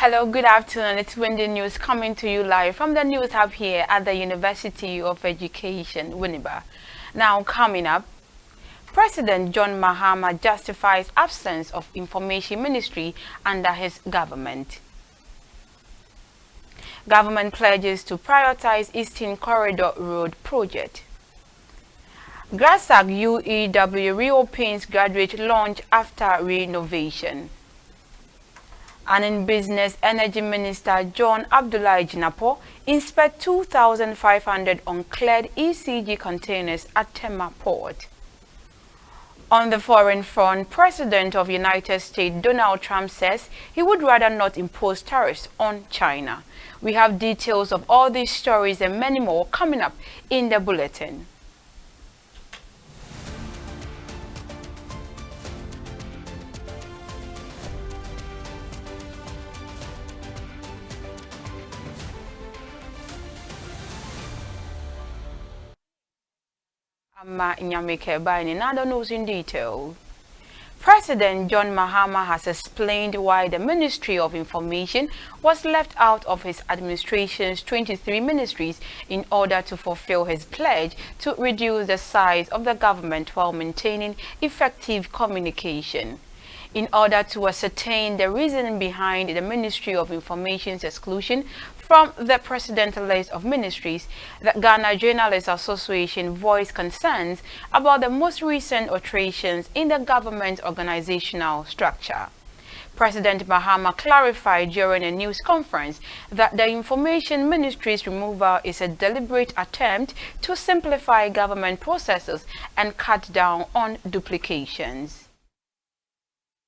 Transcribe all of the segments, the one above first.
Hello, good afternoon. It's Windy News coming to you live from the News Hub here at the University of Education, Winneba. Now, coming up, President John Mahama justifies absence of information ministry under his government. Government pledges to prioritize Eastern Corridor Road project. Grasak UEW reopens graduate launch after renovation. And in business, Energy Minister John Abdullahi Jinapo inspect 2,500 uncleared ECG containers at Tema Port. On the foreign front, President of United States Donald Trump says he would rather not impose tariffs on China. We have details of all these stories and many more coming up in the bulletin. Another news in detail. President John Mahama has explained why the Ministry of Information was left out of his administration's 23 ministries in order to fulfill his pledge to reduce the size of the government while maintaining effective communication. In order to ascertain the reason behind the Ministry of Information's exclusion from the presidential list of ministries, the Ghana Journalists Association voiced concerns about the most recent alterations in the government organizational structure. President Mahama clarified during a news conference that the Information Ministry's removal is a deliberate attempt to simplify government processes and cut down on duplications.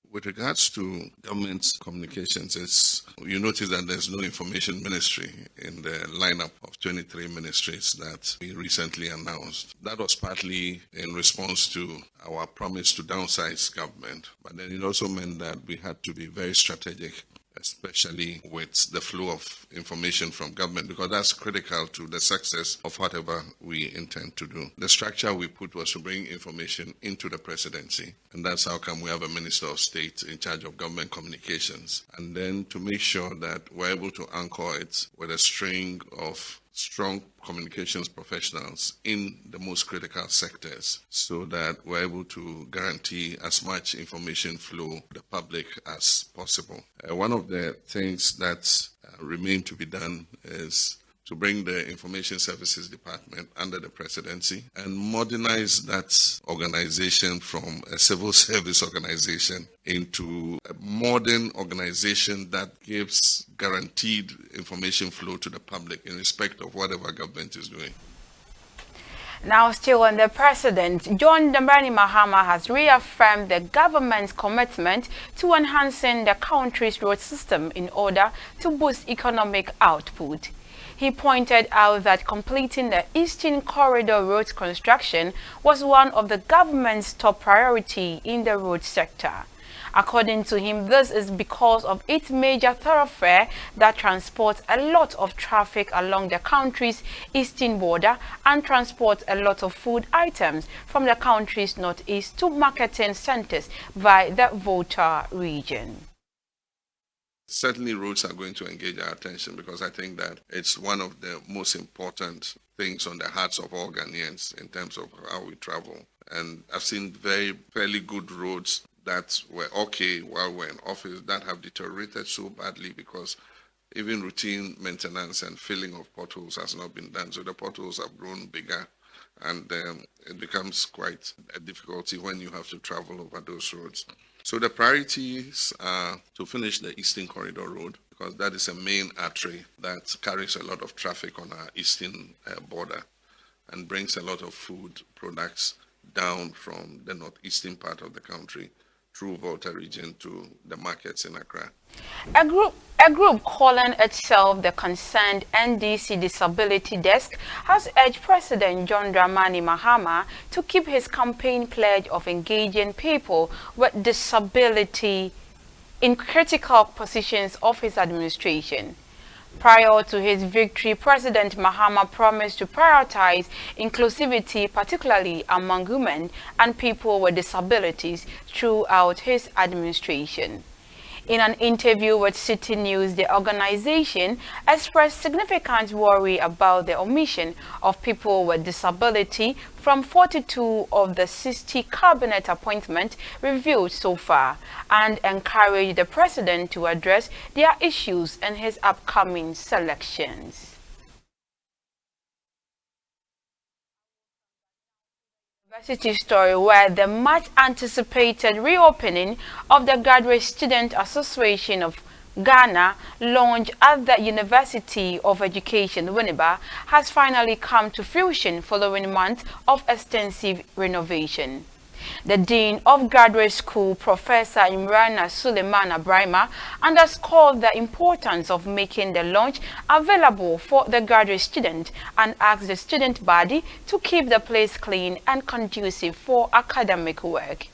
With regards to government communications, you notice that there's no information ministry in the lineup of 23 ministries that we recently announced. That was partly in response to our promise to downsize government, but then it also meant that we had to be very strategic, especially with the flow of information from government, because that's critical to the success of whatever we intend to do. The structure we put was to bring information into the presidency, and that's how come we have a Minister of State in charge of government communications, and then to make sure that we're able to anchor it with a string of strong communications professionals in the most critical sectors so that we're able to guarantee as much information flow to the public as possible. One of the things that remain to be done is to bring the Information Services Department under the presidency and modernize that organization from a civil service organization into a modern organization that gives guaranteed information flow to the public in respect of whatever government is doing. Now, still on the president, John Dramani Mahama has reaffirmed the government's commitment to enhancing the country's road system in order to boost economic output. He pointed out that completing the Eastern Corridor road construction was one of the government's top priority in the road sector. According to him, this is because of its major thoroughfare that transports a lot of traffic along the country's eastern border and transports a lot of food items from the country's northeast to marketing centers via the Volta region. Certainly roads are going to engage our attention because I think that it's one of the most important things on the hearts of all Ghanaians in terms of how we travel. And I've seen fairly good roads that were okay while we're in office that have deteriorated so badly because even routine maintenance and filling of potholes has not been done. So the potholes have grown bigger and it becomes quite a difficulty when you have to travel over those roads. So the priorities are to finish the Eastern Corridor Road because that is a main artery that carries a lot of traffic on our eastern border and brings a lot of food products down from the northeastern part of the country through Volta region to the markets in Accra. A group calling itself the Concerned NDC Disability Desk has urged President John Dramani Mahama to keep his campaign pledge of engaging people with disability in critical positions of his administration. Prior to his victory, President Mahama promised to prioritize inclusivity, particularly among women and people with disabilities, throughout his administration. In an interview with City News, the organization expressed significant worry about the omission of people with disability from 42 of the 60 cabinet appointments reviewed so far, and encouraged the president to address their issues in his upcoming selections. University story, where the much anticipated reopening of the Graduate Student Association of Ghana, launched at the University of Education, Winneba, has finally come to fruition following months of extensive renovation. The Dean of Graduate School, Professor Imrana Suleiman Abrahima, underscored the importance of making the launch available for the graduate student and asked the student body to keep the place clean and conducive for academic work.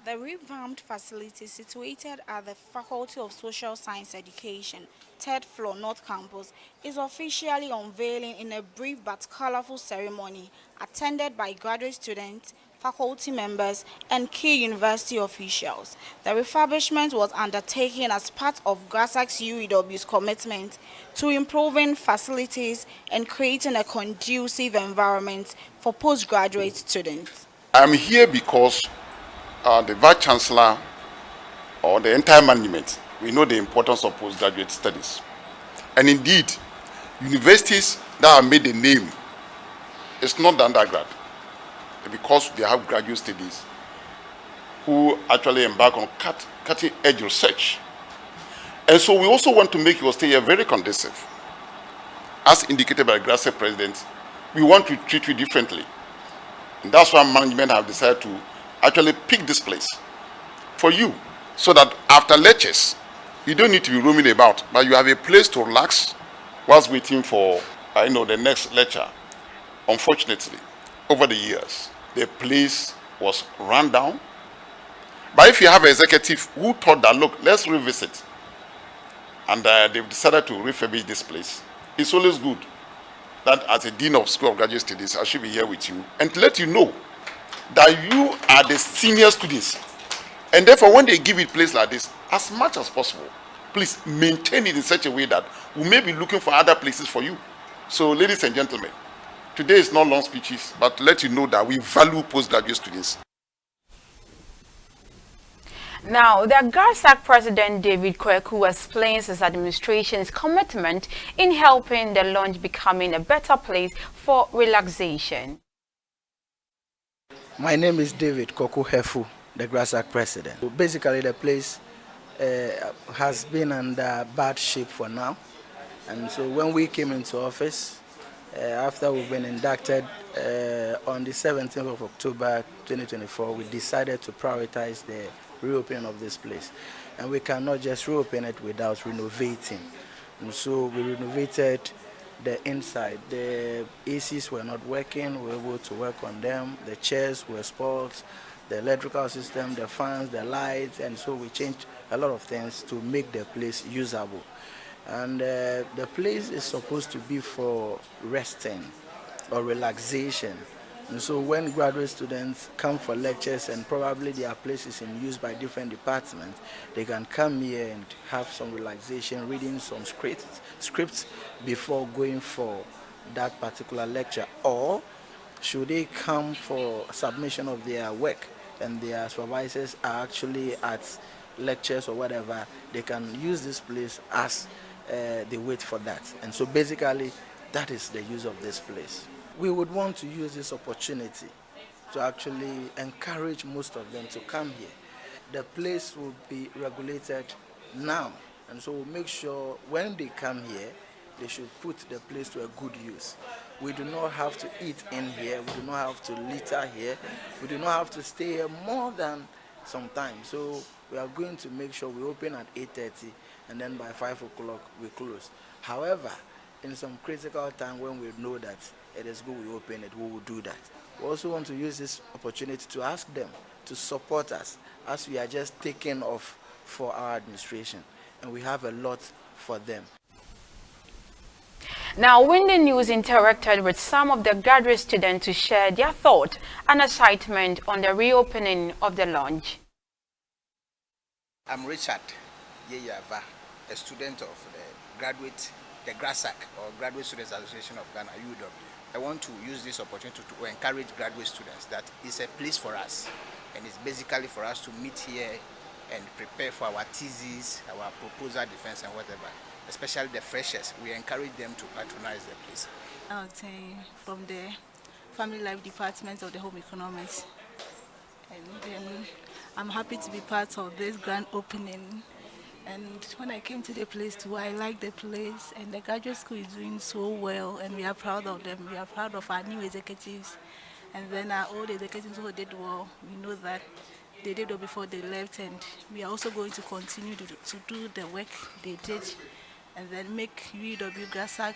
The revamped facility situated at the Faculty of Social Science Education, 3rd floor North Campus, is officially unveiling in a brief but colorful ceremony attended by graduate students, faculty members, and key university officials. The refurbishment was undertaken as part of GRASAC's UEW's commitment to improving facilities and creating a conducive environment for postgraduate students. I'm here because the Vice Chancellor or the entire management, we know the importance of postgraduate studies. And indeed, universities that have made a name, it's not the undergrad, because they have graduate studies who actually embark on cutting-edge research. And so we also want to make your stay here very conducive. As indicated by the GRASAC president, we want to treat you differently. And that's why management have decided to actually pick this place for you, so that after lectures, you don't need to be roaming about, but you have a place to relax whilst waiting for the next lecture. Unfortunately, over the years, the place was run down. But if you have an executive who thought that, look, let's revisit, and they've decided to refurbish this place, it's always good that as a Dean of School of Graduate Studies, I should be here with you and to let you know that you are the senior students. And therefore, when they give it a place like this, as much as possible, please maintain it in such a way that we may be looking for other places for you. So, ladies and gentlemen, today is not long speeches, but to let you know that we value postgraduate students. Now, the GRASAC President David Kweku explains his administration's commitment in helping the launch becoming a better place for relaxation. My name is David Koku-Hefu, the GRASAC president. Basically, the place has been under bad shape for now. And so when we came into office, after we've been inducted on the 17th of October 2024, we decided to prioritize the reopening of this place. And we cannot just reopen it without renovating. And so we renovated the inside. The ACs were not working, we were able to work on them. The chairs were spoiled, the electrical system, the fans, the lights, and so we changed a lot of things to make the place usable. And the place is supposed to be for resting or relaxation. And so when graduate students come for lectures and probably their place is in use by different departments, they can come here and have some relaxation, reading some scripts before going for that particular lecture. Or should they come for submission of their work and their supervisors are actually at lectures or whatever, they can use this place as they wait for that. And so basically, that is the use of this place. We would want to use this opportunity to actually encourage most of them to come here. The place will be regulated now, and so we'll make sure when they come here, they should put the place to a good use. We do not have to eat in here, we do not have to litter here, we do not have to stay here more than some time. So we are going to make sure we open at 8:30 and then by 5 o'clock we close. However, in some critical time when we know that it is good we open it, we will do that. We also want to use this opportunity to ask them to support us as we are just taking off for our administration, and we have a lot for them. Now, Windy News interacted with some of the graduate students to share their thought and excitement on the reopening of the launch. I'm Richard Yeyava, a student of the GRASAC, or Graduate Students Association of Ghana, UW. I want to use this opportunity to encourage graduate students that it's a place for us, and it's basically for us to meet here and prepare for our thesis, our proposal defense and whatever, especially the freshers. We encourage them to patronize the place. From the Family Life Department of the Home Economics. And then I'm happy to be part of this grand opening. And when I came to the place too, I like the place, and the graduate school is doing so well, and we are proud of them. We are proud of our new executives, and then our old executives who did well. We know that they did well before they left, and we are also going to continue to do the work they did, and then make UW GRASAC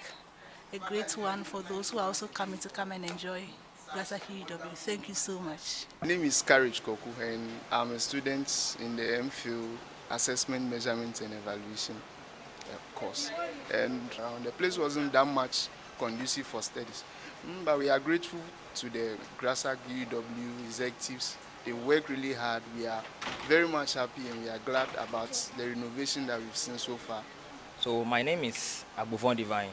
a great one for those who are also coming to come and enjoy GRASAC UW. Thank you so much. My name is Courage Koku, and I'm a student in the MPhil Assessment, Measurement and Evaluation course. And the place wasn't that much conducive for studies. But we are grateful to the GRASAC UW executives. They work really hard. We are very much happy, and we are glad about the renovation that we've seen so far. So my name is Abuvon Divine,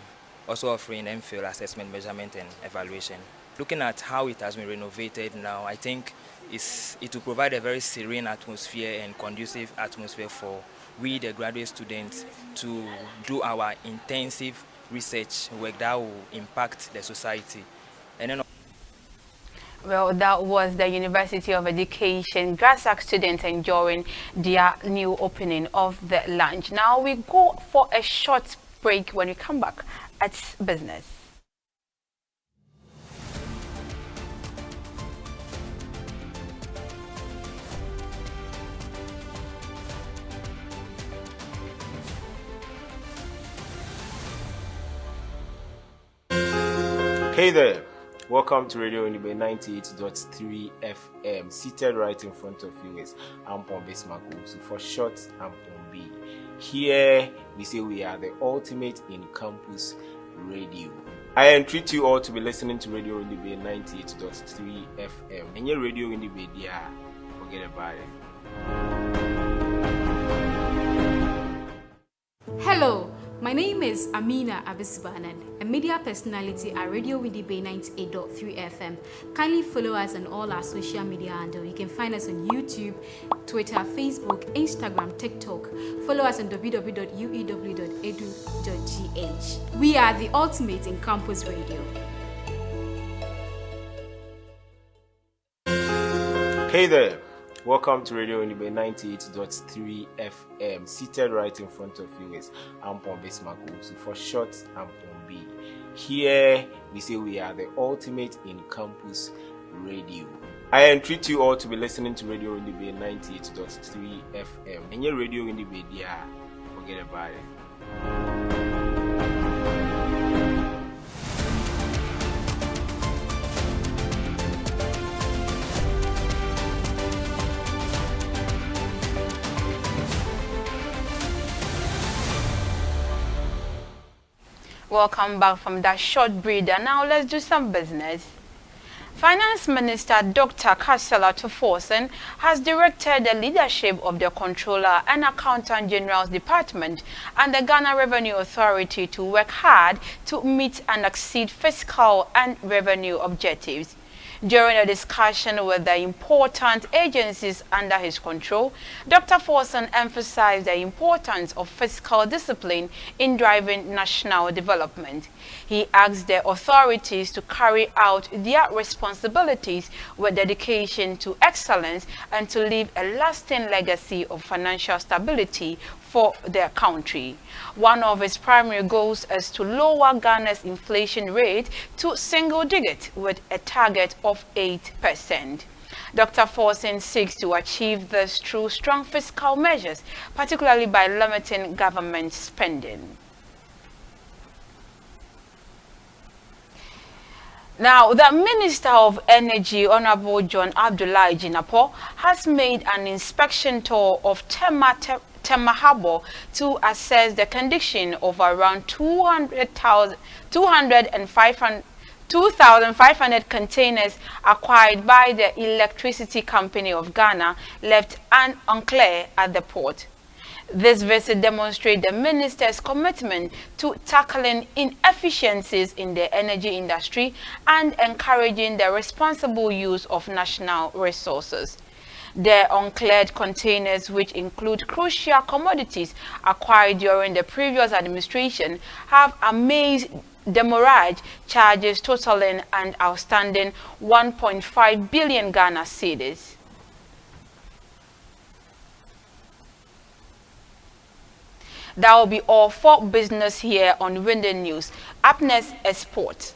also offering MPhil Assessment, Measurement and Evaluation. Looking at how it has been renovated now, I think it will provide a very serene atmosphere and conducive atmosphere for we, the graduate students, to do our intensive research work that will impact the society. And then, well, that was the University of Education GRASAC students enjoying their new opening of the lunch. Now we go for a short break. When we come back, it's business. Hey there, welcome to Radio Unibe 98.3 FM. Seated right in front of you is Ampon Bismaku, for short Ampon B. Here we say we are the ultimate in campus radio. I entreat you all to be listening to Radio Unibe 98.3 FM. And your Radio Unibe, forget about it. Hello. My name is Amina Abisibanan, a media personality at Radio Windy Bay 98.3 FM. Kindly follow us on all our social media handles. You can find us on YouTube, Twitter, Facebook, Instagram, TikTok. Follow us on www.uew.edu.gh. We are the ultimate in campus radio. Hey there. Welcome to Radio Unibe 98.3 FM. Seated right in front of you is Ampon Bismaku, for short Ampon B. Here we say we are the ultimate in campus radio. I entreat you all to be listening to Radio Unibe 98.3 FM. And your Radio Unibe, forget about it. Welcome back from that short breather. Now let's do some business. Finance Minister Dr. Kasela Tuforsen has directed the leadership of the Controller and Accountant General's Department and the Ghana Revenue Authority to work hard to meet and exceed fiscal and revenue objectives. During a discussion with the important agencies under his control, Dr. Forson emphasized the importance of fiscal discipline in driving national development. He asked the authorities to carry out their responsibilities with dedication to excellence and to leave a lasting legacy of financial stability for their country. One of its primary goals is to lower Ghana's inflation rate to single digit with a target of 8%. Dr. Forson seeks to achieve this through strong fiscal measures, particularly by limiting government spending. Now, the Minister of Energy, Honorable John Abdullahi Jinapor, has made an inspection tour of Tema Harbour to assess the condition of around 205 2,500 containers acquired by the Electricity Company of Ghana left unclear at the port. This visit demonstrates the minister's commitment to tackling inefficiencies in the energy industry and encouraging the responsible use of national resources. The uncleared containers, which include crucial commodities acquired during the previous administration, have amazed demurrage charges totaling an outstanding 1.5 billion Ghana cedis. That will be all for business here on Windy News. Up next is sport.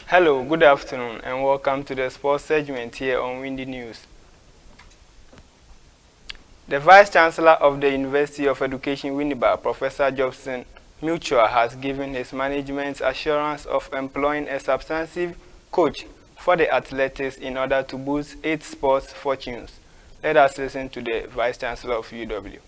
Hello, good afternoon, and welcome to the sports segment here on Windy News. The Vice Chancellor of the University of Education, Winneba, Professor Jobson Mutual, has given his management assurance of employing a substantive coach for the athletics in order to boost its sports fortunes. Let us listen to the Vice Chancellor of UW.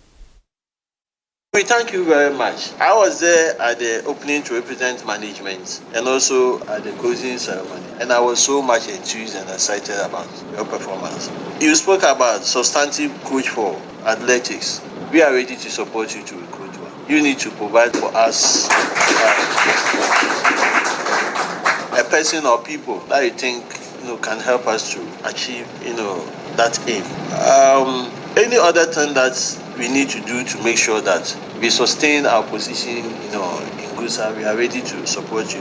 Thank you very much. I was there at the opening to represent management and also at the closing ceremony, and I was so much enthused and excited about your performance. You spoke about substantive coach for athletics. We are ready to support you to recruit one. You need to provide for us a person or people that you think can help us to achieve that aim. Any other thing that we need to do to make sure that we sustain our position, in Gusa, we are ready to support you.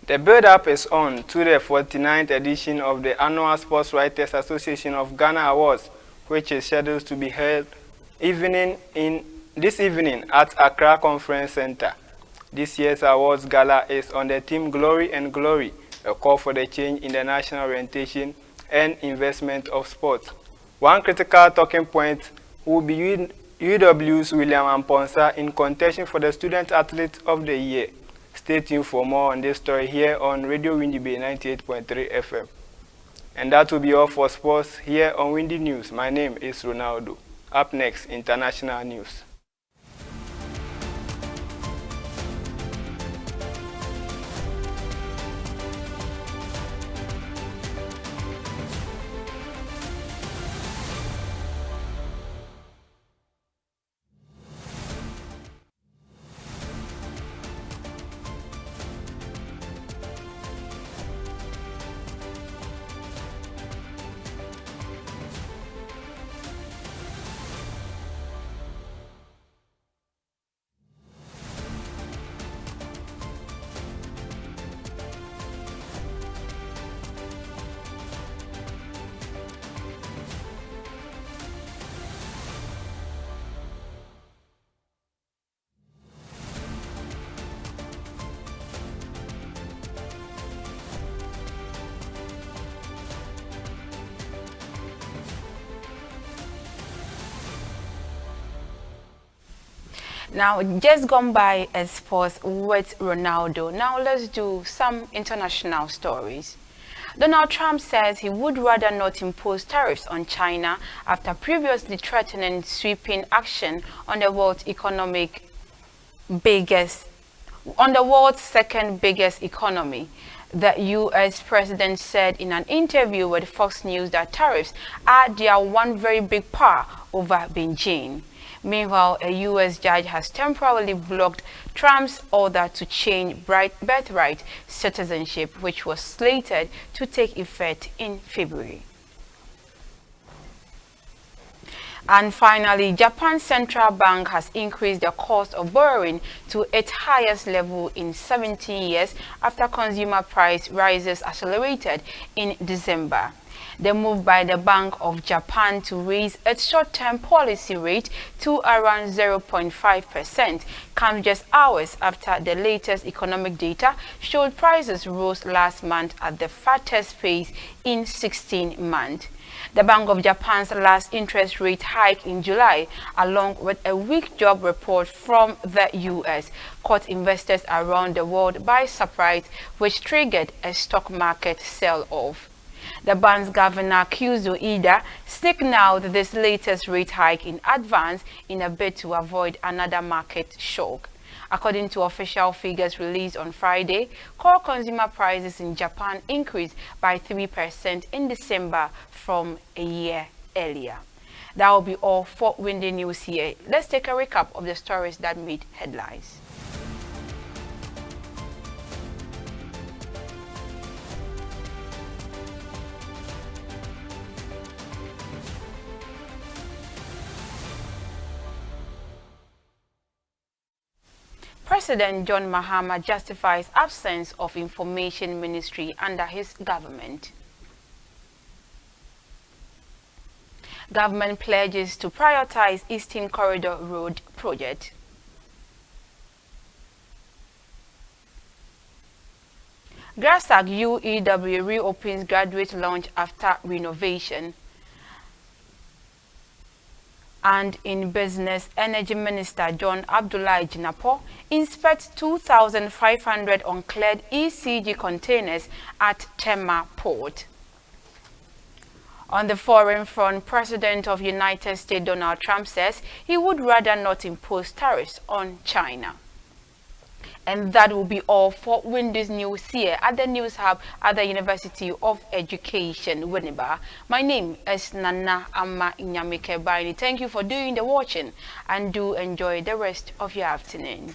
The build-up is on to the 49th edition of the annual Sports Writers Association of Ghana Awards, which is scheduled to be held this evening at Accra Conference Center. This year's awards gala is on the theme Glory and Glory, a call for the change in the national orientation and investment of sport. One critical talking point will be UW's William Amponsa in contention for the Student Athlete of the Year. Stay tuned for more on this story here on Radio Windy Bay 98.3 FM. And that will be all for sports here on Windy News. My name is Ronaldo. Up next, international news. Now, just gone by as sports with Ronaldo. Now, let's do some international stories. Donald Trump says he would rather not impose tariffs on China after previously threatening sweeping action on the world's second biggest economy. The U.S. president said in an interview with Fox News that tariffs are their one very big part over Beijing. Meanwhile, a U.S. judge has temporarily blocked Trump's order to change birthright citizenship, which was slated to take effect in February. And finally, Japan's central bank has increased the cost of borrowing to its highest level in 17 years after consumer price rises accelerated in December. The move by the Bank of Japan to raise its short-term policy rate to around 0.5% comes just hours after the latest economic data showed prices rose last month at the fastest pace in 16 months. The Bank of Japan's last interest rate hike in July, along with a weak job report from the U.S., caught investors around the world by surprise, which triggered a stock market sell-off. The bank's governor, Kazuo Ida, signaled this latest rate hike in advance in a bid to avoid another market shock. According to official figures released on Friday, core consumer prices in Japan increased by 3% in December from a year earlier. That will be all for Windy News here. Let's take a recap of the stories that made headlines. President John Mahama justifies absence of information ministry under his government. Government pledges to prioritize Eastern Corridor Road project. GRASAC UEW reopens graduate lounge after renovation. And in business, Energy Minister John Abdullahi Jinapor inspects 2,500 uncleared ECG containers at Tema Port. On the foreign front, President of United States Donald Trump says he would rather not impose tariffs on China. And that will be all for Windows News here at the News Hub at the University of Education, Winneba. My name is Nana Amma Inyamike Baini. Thank you for doing the watching and do enjoy the rest of your afternoon.